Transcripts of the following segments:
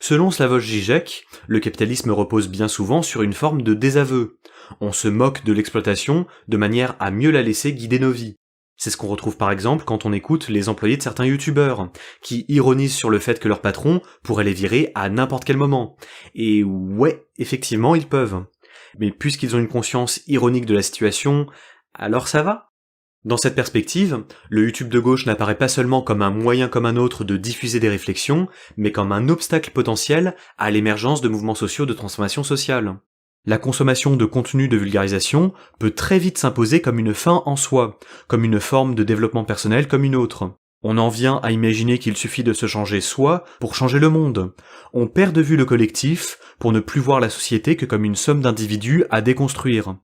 Selon Slavoj Žižek, le capitalisme repose bien souvent sur une forme de désaveu. On se moque de l'exploitation de manière à mieux la laisser guider nos vies. C'est ce qu'on retrouve par exemple quand on écoute les employés de certains youtubeurs, qui ironisent sur le fait que leur patron pourrait les virer à n'importe quel moment. Et ouais, effectivement, ils peuvent. Mais puisqu'ils ont une conscience ironique de la situation, alors ça va ? Dans cette perspective, le YouTube de gauche n'apparaît pas seulement comme un moyen comme un autre de diffuser des réflexions, mais comme un obstacle potentiel à l'émergence de mouvements sociaux de transformation sociale. La consommation de contenu de vulgarisation peut très vite s'imposer comme une fin en soi, comme une forme de développement personnel comme une autre. On en vient à imaginer qu'il suffit de se changer soi pour changer le monde. On perd de vue le collectif pour ne plus voir la société que comme une somme d'individus à déconstruire.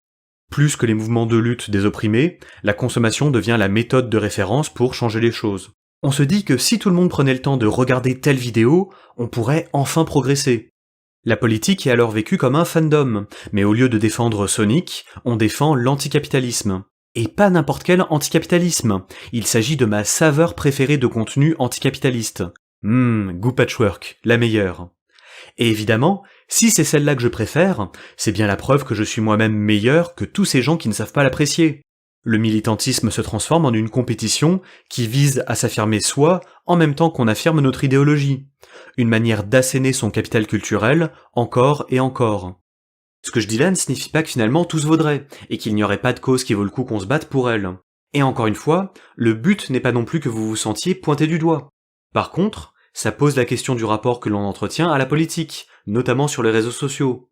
Plus que les mouvements de lutte des opprimés, la consommation devient la méthode de référence pour changer les choses. On se dit que si tout le monde prenait le temps de regarder telle vidéo, on pourrait enfin progresser. La politique est alors vécue comme un fandom, mais au lieu de défendre Sonic, on défend l'anticapitalisme. Et pas n'importe quel anticapitalisme, il s'agit de ma saveur préférée de contenu anticapitaliste. Goût patchwork, la meilleure. Et évidemment, si c'est celle-là que je préfère, c'est bien la preuve que je suis moi-même meilleur que tous ces gens qui ne savent pas l'apprécier. Le militantisme se transforme en une compétition qui vise à s'affirmer soi en même temps qu'on affirme notre idéologie. Une manière d'asséner son capital culturel encore et encore. Ce que je dis là ne signifie pas que finalement tout se vaudrait, et qu'il n'y aurait pas de cause qui vaut le coup qu'on se batte pour elle. Et encore une fois, le but n'est pas non plus que vous vous sentiez pointé du doigt. Par contre, ça pose la question du rapport que l'on entretient à la politique, notamment sur les réseaux sociaux.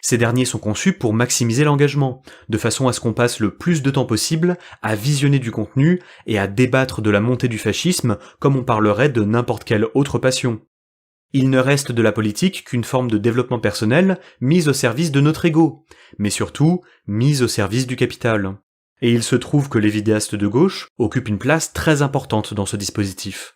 Ces derniers sont conçus pour maximiser l'engagement, de façon à ce qu'on passe le plus de temps possible à visionner du contenu et à débattre de la montée du fascisme comme on parlerait de n'importe quelle autre passion. Il ne reste de la politique qu'une forme de développement personnel mise au service de notre ego, mais surtout mise au service du capital. Et il se trouve que les vidéastes de gauche occupent une place très importante dans ce dispositif.